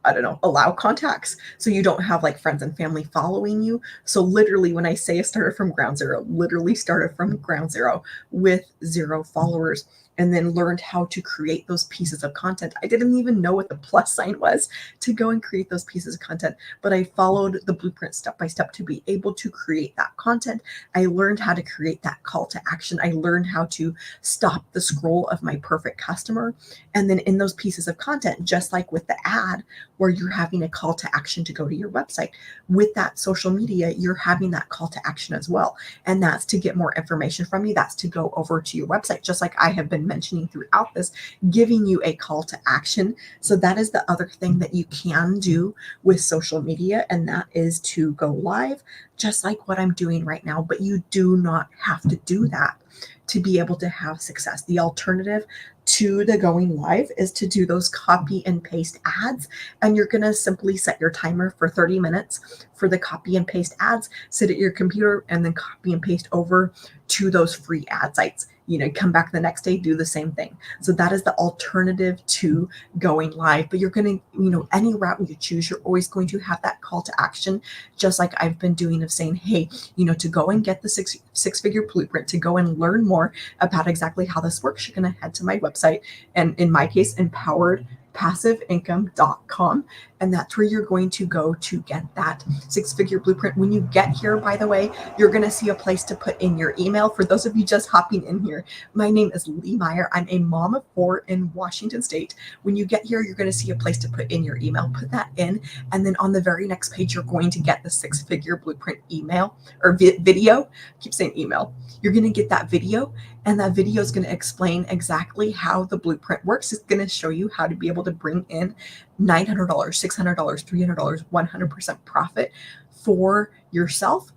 allow contacts. So you don't have like friends and family following you. So literally when I say I started from ground zero, literally started from ground zero with 0 followers. and then learned how to create those pieces of content. I didn't even know what the plus sign was to go and create those pieces of content, but I followed the blueprint step by step to be able to create that content. I learned how to create that call to action. I learned how to stop the scroll of my perfect customer. And then in those pieces of content, just like with the ad, where you're having a call to action to go to your website, with that social media, you're having that call to action as well. And that's to get more information from you. That's to go over to your website, just like I have been mentioning throughout this, giving you a call to action. So that is the other thing that you can do with social media, and that is to go live, just like what I'm doing right now. But you do not have to do that to be able to have success. The alternative to the going live is to do those copy and paste ads. And you're going to simply set your timer for 30 minutes for the copy and paste ads, sit at your computer, and then copy and paste over to those free ad sites. Come back the next day, do the same thing. So that is the alternative to going live. But you're going to, any route you choose, you're always going to have that call to action, just like I've been doing, of saying, hey, to go and get the six-figure blueprint, to go and learn more about exactly how this works, you're going to head to my website, and in my case, empoweredpassiveincome.com. And that's where you're going to go to get that six-figure blueprint. When you get here, by the way, you're going to see a place to put in your email. For those of you just hopping in here, my name is Lee Meyer. I'm a mom of 4 in Washington State. When you get here, you're going to see a place to put in your email. Put that in, and then on the very next page, you're going to get the six-figure blueprint email or video. I keep saying email. You're going to get that video, and that video is going to explain exactly how the blueprint works. It's going to show you how to be able to bring in $900, $600, $300, 100% profit for yourself.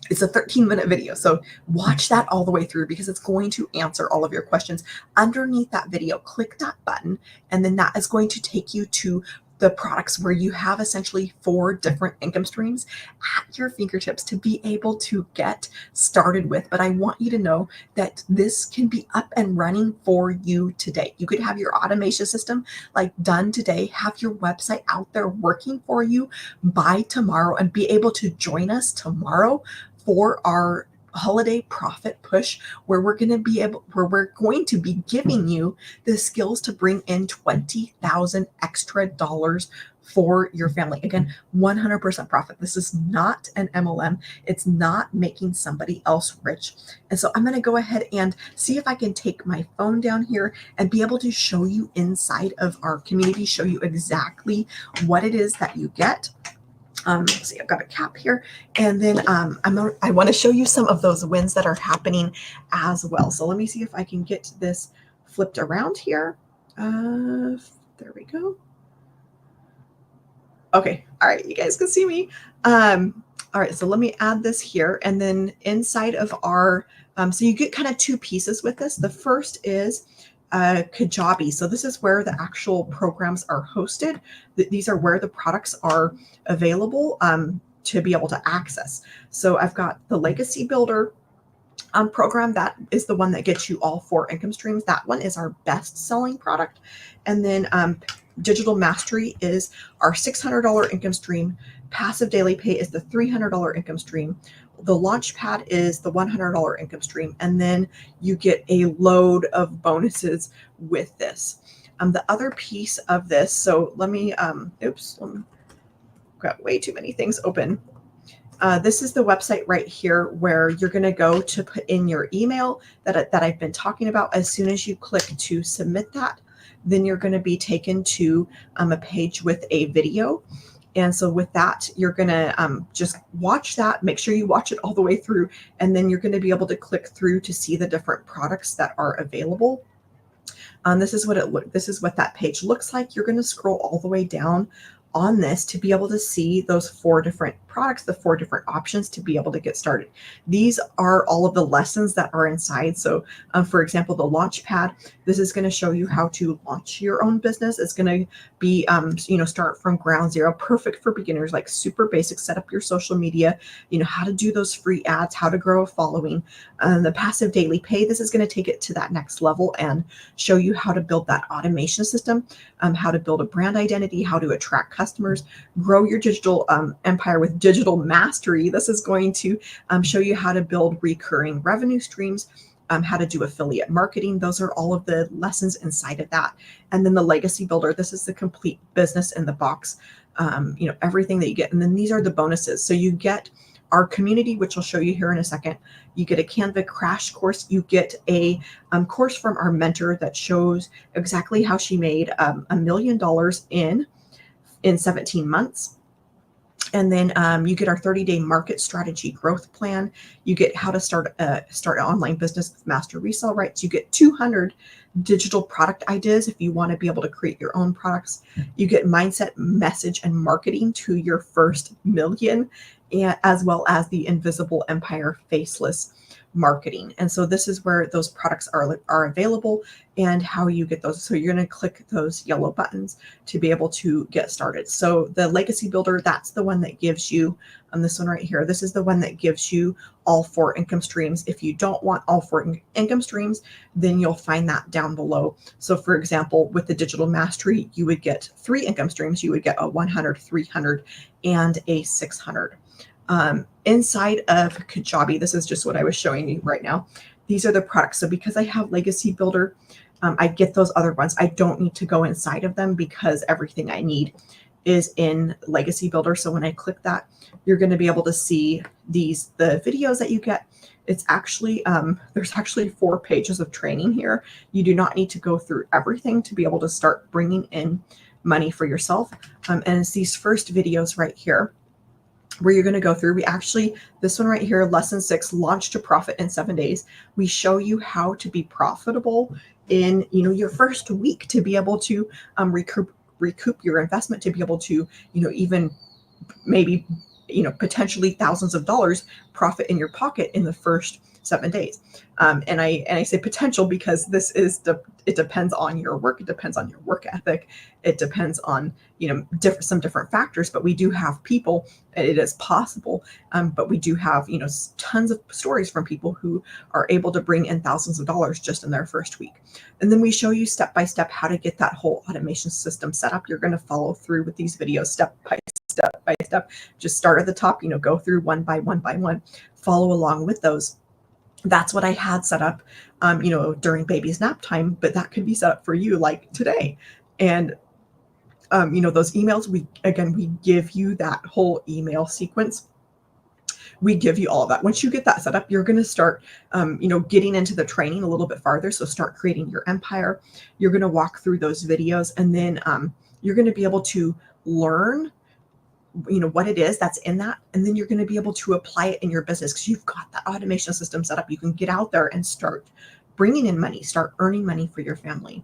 It's a 13-minute video. So watch that all the way through, because it's going to answer all of your questions. Underneath that video, click that button, and then that is going to take you to the products where you have essentially 4 different income streams at your fingertips to be able to get started with. But I want you to know that this can be up and running for you today. You could have your automation system done today, have your website out there working for you by tomorrow, and be able to join us tomorrow for our holiday profit push, where we're going to be giving you the skills to bring in $20,000 extra dollars for your family. Again, 100% profit. This is not an MLM. It's not making somebody else rich. And so I'm going to go ahead and see if I can take my phone down here and be able to show you inside of our community, show you exactly what it is that you get. Let's see, I've got a cap here, and then I want to show you some of those wins that are happening as well. So let me see if I can get this flipped around here. There we go. Okay, all right, you guys can see me. All right, so let me add this here, and then inside of our, so you get kind of 2 pieces with this. The first is Kajabi. So this is where the actual programs are hosted. These are where the products are available to be able to access. So I've got the Legacy Builder program. That is the one that gets you all 4 income streams. That one is our best selling product. And then Digital Mastery is our $600 income stream. Passive Daily Pay is the $300 income stream. The Launchpad is the $100 income stream. And then you get a load of bonuses with this. The other piece of this, so let me, got way too many things open. This is the website right here where you're going to go to put in your email that I've been talking about. As soon as you click to submit that, then you're going to be taken to a page with a video. And so with that, you're going to just watch that, make sure you watch it all the way through, and then you're going to be able to click through to see the different products that are available. This is what that page looks like. You're going to scroll all the way down on this to be able to see those 4 different products, the 4 different options to be able to get started. These are all of the lessons that are inside. So for example, the Launchpad, this is going to show you how to launch your own business. It's going to be, start from ground zero, perfect for beginners, like super basic, set up your social media, how to do those free ads, how to grow a following. The Passive Daily Pay, this is going to take it to that next level and show you how to build that automation system, how to build a brand identity, how to attract customers, grow your digital empire with Digital Mastery. This is going to show you how to build recurring revenue streams, how to do affiliate marketing. Those are all of the lessons inside of that. And then the legacy builder, this is the complete business in the box, everything that you get. And then these are the bonuses. So you get our community, which I'll show you here in a second. You get a Canva crash course. You get a course from our mentor that shows exactly how she made $1 million in 17 months. And then you get our 30-day market strategy growth plan. You get how to start an online business with master resale rights. You get 200 digital product ideas if you want to be able to create your own products. You get mindset, message, and marketing to your first million, as well as the Invisible Empire faceless marketing. And so this is where those products are available and how you get those. So you're going to click those yellow buttons to be able to get started. So the legacy builder, that's the one that gives you, this one right here, this is the one that gives you all 4 income streams. If you don't want all 4 income streams, then you'll find that down below. So for example, with the digital mastery, you would get 3 income streams. You would get a 100, 300, and a 600. Inside of Kajabi, this is just what I was showing you right now. These are the products. So because I have Legacy Builder, I get those other ones. I don't need to go inside of them because everything I need is in Legacy Builder. So when I click that, you're going to be able to see the videos that you get. It's actually, there's actually 4 pages of training here. You do not need to go through everything to be able to start bringing in money for yourself. And it's these first videos right here where you're going to go through. This one right here, lesson 6, launch to profit in 7 days. We show you how to be profitable in, your first week, to be able to recoup your investment, to be able to, even maybe, potentially thousands of dollars profit in your pocket in the first 7 days. And I say potential because it depends on your work. It depends on your work ethic. It depends on, some different factors, but we do have people, it is possible. But we do have, tons of stories from people who are able to bring in thousands of dollars just in their first week. And then we show you step by step how to get that whole automation system set up. You're going to follow through with these videos step by step. Just start at the top, go through one by one, follow along with those. That's what I had set up, during baby's nap time, but that could be set up for you like today. And, those emails, we give you that whole email sequence. We give you all of that. Once you get that set up, you're going to start, getting into the training a little bit farther. So start creating your empire. You're going to walk through those videos, and then you're going to be able to learn what it is that's in that. And then you're going to be able to apply it in your business because you've got the automation system set up. You can get out there and start bringing in money, start earning money for your family.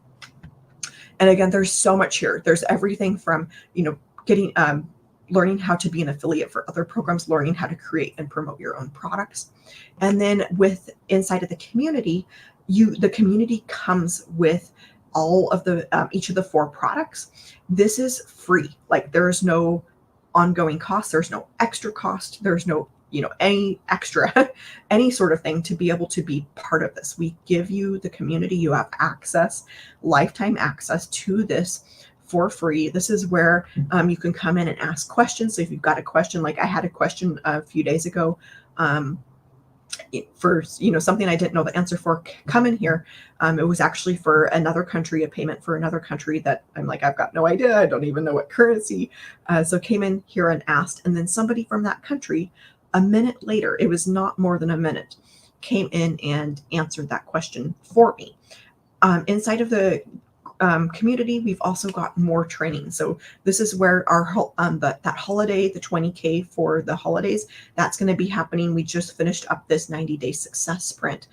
And again, there's so much here. There's everything from, getting, learning how to be an affiliate for other programs, learning how to create and promote your own products. And then with inside of the community, the community comes with all of the, each of the 4 products. This is free. Like, there is no ongoing cost. There's no extra cost. There's no, any extra, any sort of thing to be able to be part of this. We give you the community. You have access, lifetime access to this for free. This is where you can come in and ask questions. So if you've got a question, like I had a question a few days ago, for something I didn't know the answer for, come in here. It was actually for another country, a payment for another country that I'm like, I've got no idea. I don't even know what currency. So came in here and asked, and then somebody from that country, a minute later, it was not more than a minute, came in and answered that question for me. Inside of the community, we've also got more training. So this is where our that holiday, the 20K for the holidays, that's going to be happening. We just finished up this 90-day success sprint.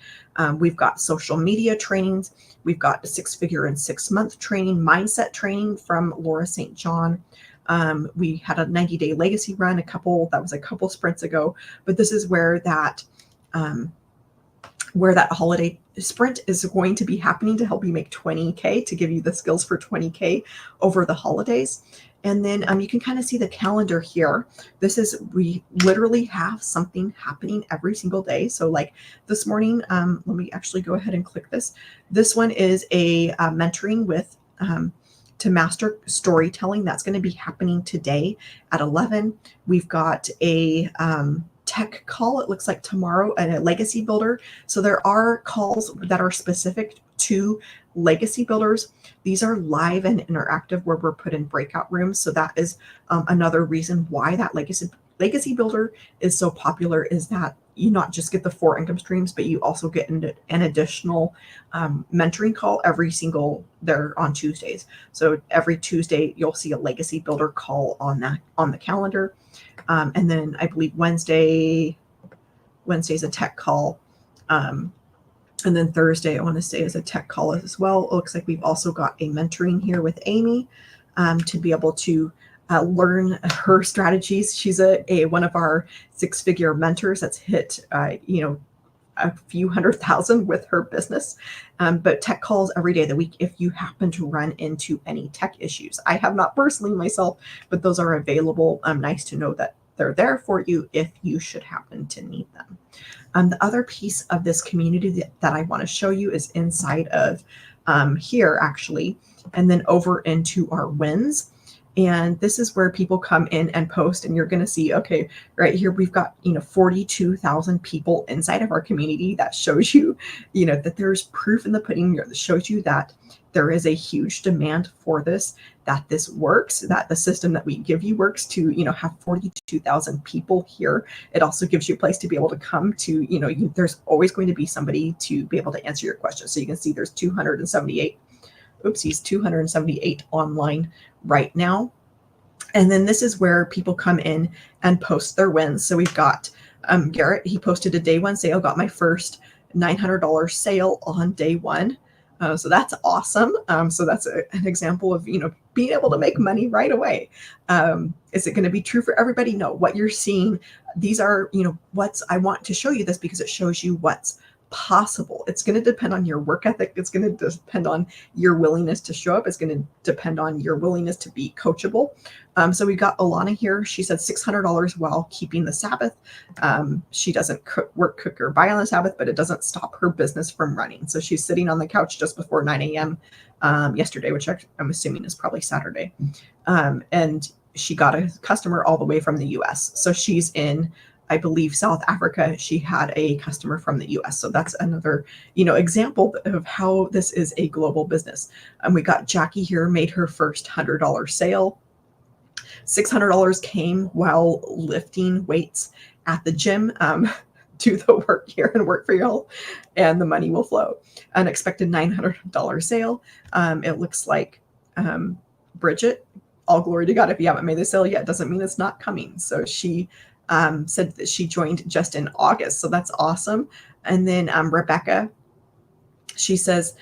We've got social media trainings. We've got a 6-figure and 6-month training, mindset training from Laura St. John. We had a 90-day legacy run, that was a couple sprints ago, but this is where that holiday sprint is going to be happening to help you make 20K, to give you the skills for 20K over the holidays. And then you can kind of see the calendar here. We literally have something happening every single day. So like this morning, let me actually go ahead and click this. This one is a mentoring with to master storytelling. That's going to be happening today at 11. We've got a tech call, it looks like tomorrow, and a legacy builder. So there are calls that are specific to legacy builders. These are live and interactive where we're put in breakout rooms. So that is another reason why that legacy builder is so popular, is that you not just get the 4 income streams, but you also get an additional mentoring call every single there on Tuesdays. So every Tuesday you'll see a legacy builder call on the calendar. And then I believe Wednesday's a tech call. And then Thursday, I want to say, is a tech call as well. It looks like we've also got a mentoring here with Amy to be able to learn her strategies. She's one of our 6-figure mentors that's hit, a few 100,000 with her business. But tech calls every day of the week if you happen to run into any tech issues. I have not personally myself, but those are available. Nice to know that they're there for you if you should happen to need them. The other piece of this community that I want to show you is inside of here, actually, and then over into our wins. And this is where people come in and post, and you're going to see, okay, right here, we've got, 42,000 people inside of our community. That shows you, that there's proof in the pudding that shows you that there is a huge demand for this, that this works, that the system that we give you works to, have 42,000 people here. It also gives you a place to be able to come to, there's always going to be somebody to be able to answer your questions. So you can see there's 278 online right now. And then this is where people come in and post their wins. So we've got Garrett, he posted a day 1 sale, got my first $900 sale on day 1. So that's awesome. So that's an example of, being able to make money right away. Is it going to be true for everybody? No. What you're seeing, these are, I want to show you this because it shows you what's possible. It's going to depend on your work ethic. It's going to depend on your willingness to show up. It's going to depend on your willingness to be coachable. So we got Alana here. She said $600 while keeping the Sabbath. She doesn't cook, or buy on the Sabbath, but it doesn't stop her business from running. So she's sitting on the couch just before 9 a.m. Yesterday, which I'm assuming is probably Saturday. And she got a customer all the way from the US. So she's in, I believe, South Africa. She had a customer from the US. So that's another, example of how this is a global business. We got Jackie here, made her first $100 sale. $600 came while lifting weights at the gym. Do the work here and work for y'all, and the money will flow. Unexpected $900 sale. It looks like Bridget, all glory to God. If you haven't made the sale yet, doesn't mean it's not coming. So she said that she joined just in August. So that's awesome. And then Rebecca, she says,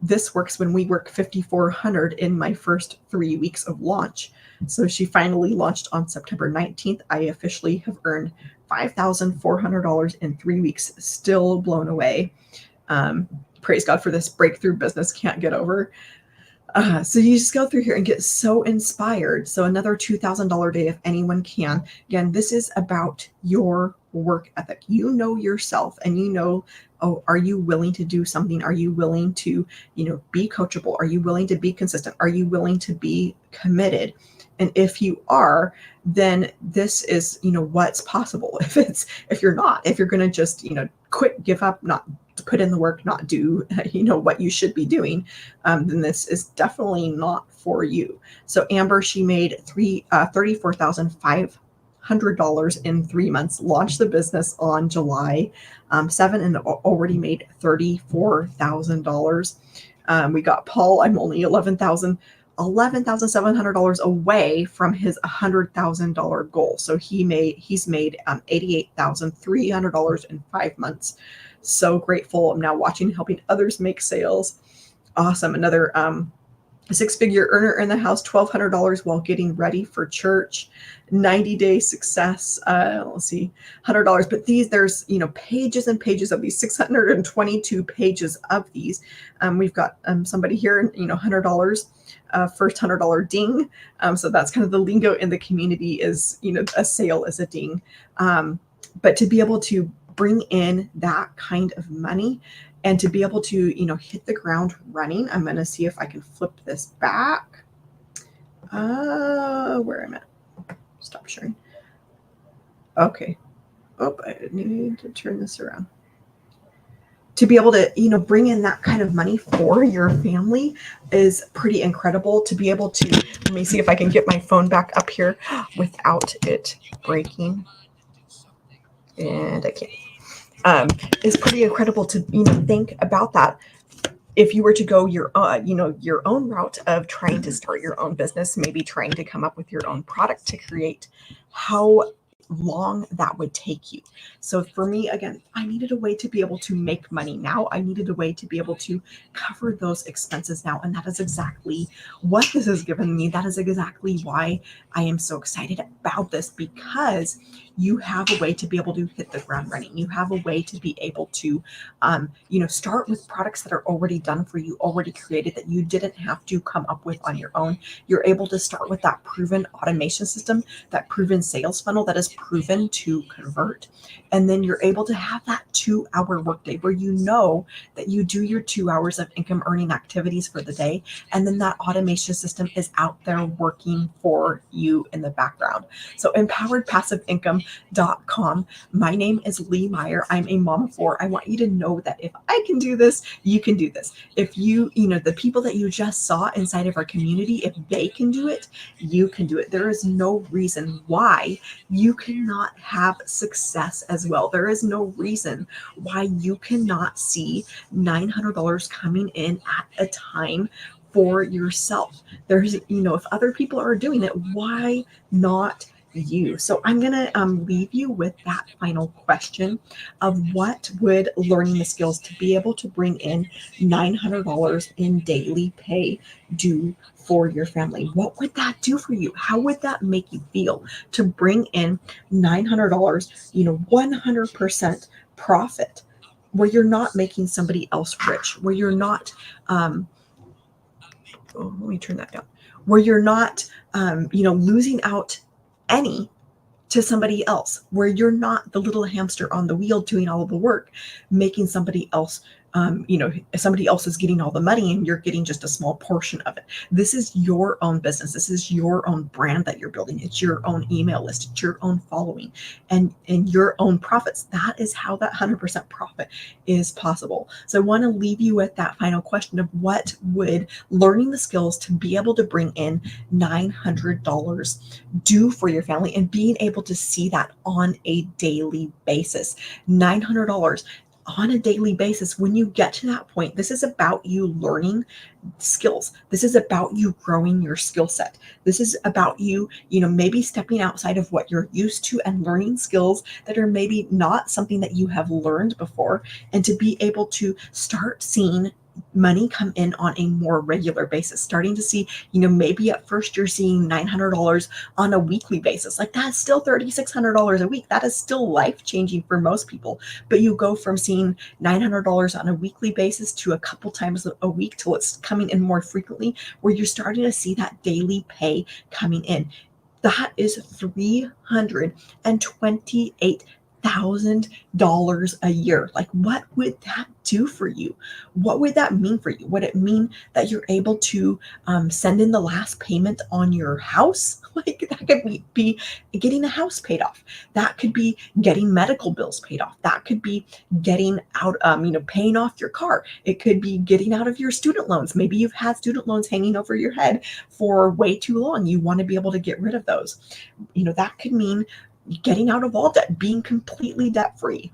this works when we work 5,400 in my first 3 weeks of launch. So she finally launched on September 19th. I officially have earned $5,400 in 3 weeks. Still blown away. Praise God for this breakthrough business. Can't get over. So you just go through here and get so inspired. So another $2,000 day if anyone can. Again, this is about your work ethic. You know yourself, and are you willing to do something? Are you willing to, be coachable? Are you willing to be consistent? Are you willing to be committed? And if you are, then this is, what's possible. If you're not, if you're going to just, quit, give up, not put in the work, not do, what you should be doing, then this is definitely not for you. So Amber, she made $34,500 in 3 months, launched the business on July 7 and already made $34,000. We got Paul. I'm only $11,700 away from his $100,000 goal. So he's made $88,300 in 5 months. So grateful. I'm now watching, helping others make sales. Awesome. Another 6-figure earner in the house, $1,200 while getting ready for church. 90-day success. Let's see, $100. But there's pages and pages of these, 622 pages of these. We've got somebody here, $100. First $100 ding. So that's kind of the lingo in the community is, a sale is a ding. But to be able to bring in that kind of money and to be able to, hit the ground running. I'm going to see if I can flip this back. Where am I? Stop sharing. Okay. Oh, I need to turn this around. To be able to, bring in that kind of money for your family is pretty incredible. To be able to, let me see if I can get my phone back up here without it breaking. And I can't. Is pretty incredible to, think about that. If you were to go your own route of trying to start your own business, maybe trying to come up with your own product to create, how long that would take you. So for me, again, I needed a way to be able to make money now. I needed a way to be able to cover those expenses now. And that is exactly what this has given me. That is exactly why I am so excited about this, because you have a way to be able to hit the ground running. You have a way to be able to start with products that are already done for you, already created, that you didn't have to come up with on your own. You're able to start with that proven automation system, that proven sales funnel that is proven to convert. And then you're able to have that 2-hour workday where you know that you do your 2 hours of income earning activities for the day. And then that automation system is out there working for you in the background. So empoweredpassiveincome.com. My name is Lee Meyer. I'm a mom of four. I want you to know that if I can do this, you can do this. If the people that you just saw inside of our community, if they can do it, you can do it. There is no reason why you cannot have success as well. There is no reason why you cannot see $900 coming in at a time for yourself. There's, if other people are doing it, why not you? So I'm going to leave you with that final question of what would learning the skills to be able to bring in $900 in daily pay do for your family? What would that do for you? How would that make you feel to bring in $900, 100% profit, where you're not making somebody else rich, where you're not, let me turn that down, where you're not, losing out any to somebody else, where you're not the little hamster on the wheel doing all of the work, making somebody else, somebody else is getting all the money and you're getting just a small portion of it. This is your own business. This is your own brand that you're building. It's your own email list. It's your own following and your own profits. That is how that 100% profit is possible. So I want to leave you with that final question of what would learning the skills to be able to bring in $900 do for your family, and being able to see that on a daily basis. $900 on a daily basis. When you get to that point, this is about you learning skills. This is about you growing your skill set. This is about you, maybe stepping outside of what you're used to and learning skills that are maybe not something that you have learned before, and to be able to start seeing money come in on a more regular basis, starting to see, maybe at first you're seeing $900 on a weekly basis. Like, that's still $3,600 a week. That is still life changing for most people. But you go from seeing $900 on a weekly basis to a couple times a week till it's coming in more frequently, where you're starting to see that daily pay coming in. That is $328,000 a year. Like, what would that do for you? What would that mean for you? Would it mean that you're able to send in the last payment on your house? Like, that could be getting a house paid off. That could be getting medical bills paid off. That could be getting out, paying off your car. It could be getting out of your student loans. Maybe you've had student loans hanging over your head for way too long. You want to be able to get rid of those. That could mean getting out of all debt, being completely debt free.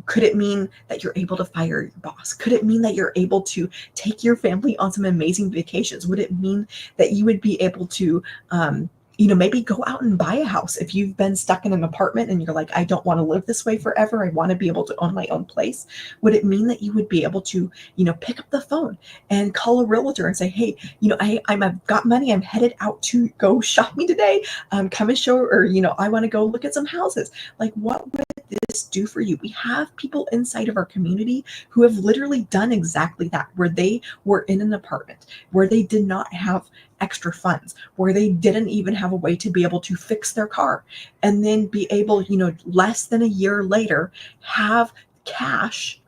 Could it mean that you're able to fire your boss? Could it mean that you're able to take your family on some amazing vacations? Would it mean that you would be able to, maybe go out and buy a house? If you've been stuck in an apartment and you're like, I don't want to live this way forever, I want to be able to own my own place. Would it mean that you would be able to, pick up the phone and call a realtor and say, hey, I've got money. I'm headed out to go shopping today. Come and show, or, I want to go look at some houses. Like, what would this do for you? We have people inside of our community who have literally done exactly that, where they were in an apartment, where they did not have extra funds, where they didn't even have a way to be able to fix their car, and then be able, less than a year later, have cash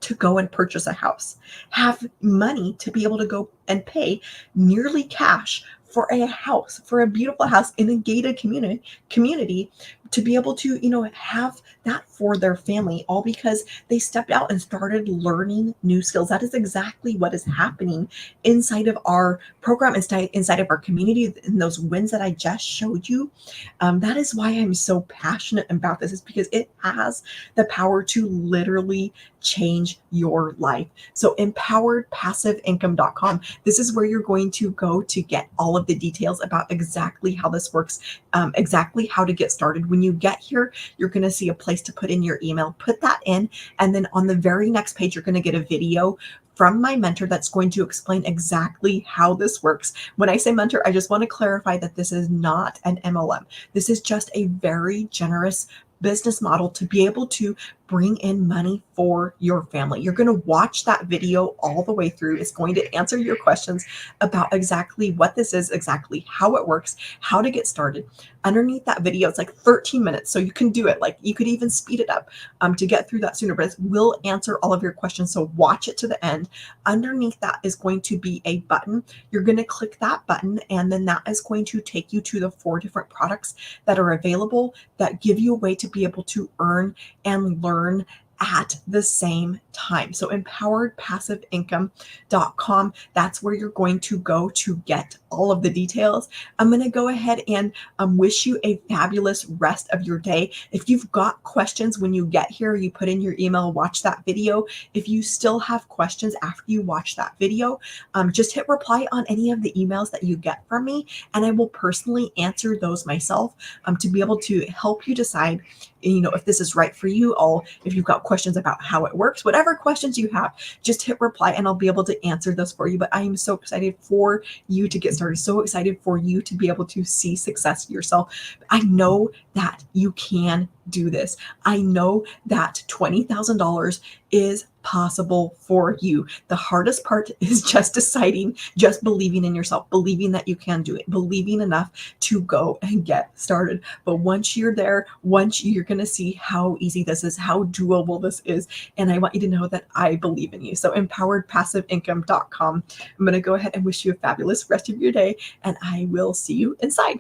to go and purchase a house, have money to be able to go and pay nearly cash for a house, for a beautiful house in a gated community to be able to, have that for their family, all because they stepped out and started learning new skills. That is exactly what is happening inside of our program, inside of our community, and those wins that I just showed you. That is why I'm so passionate about this, is because it has the power to literally change your life. So empoweredpassiveincome.com. This is where you're going to go to get all of the details about exactly how this works, exactly how to get started. When you get here, you're going to see a place to put in your email. Put that in, and then on the very next page, you're going to get a video from my mentor that's going to explain exactly how this works. When I say mentor, I just want to clarify that this is not an MLM. This is just a very generous business model to be able to bring in money for your family. You're going to watch that video all the way through. It's going to answer your questions about exactly what this is, exactly how it works, how to get started. Underneath that video, it's like 13 minutes, so you can do it. Like, you could even speed it up to get through that sooner, but it will answer all of your questions. So watch it to the end. Underneath that is going to be a button. You're going to click that button, and then that is going to take you to the 4 different products that are available that give you a way to be able to earn and learn at the same time. So empoweredpassiveincome.com, that's where you're going to go to get all of the details. I'm going to go ahead and wish you a fabulous rest of your day. If you've got questions when you get here, you put in your email, watch that video. If you still have questions after you watch that video, just hit reply on any of the emails that you get from me, and I will personally answer those myself to be able to help you decide, if this is right for you. If you've got questions about how it works, whatever questions you have, just hit reply and I'll be able to answer those for you. But I am so excited for you to get started, so excited for you to be able to see success yourself. I know that you can do this. I know that $20,000 is possible for you. The hardest part is just deciding, just believing in yourself, believing that you can do it, believing enough to go and get started. But once you're there, once you're going to see how easy this is, how doable this is. And I want you to know that I believe in you. So empoweredpassiveincome.com. I'm going to go ahead and wish you a fabulous rest of your day, and I will see you inside.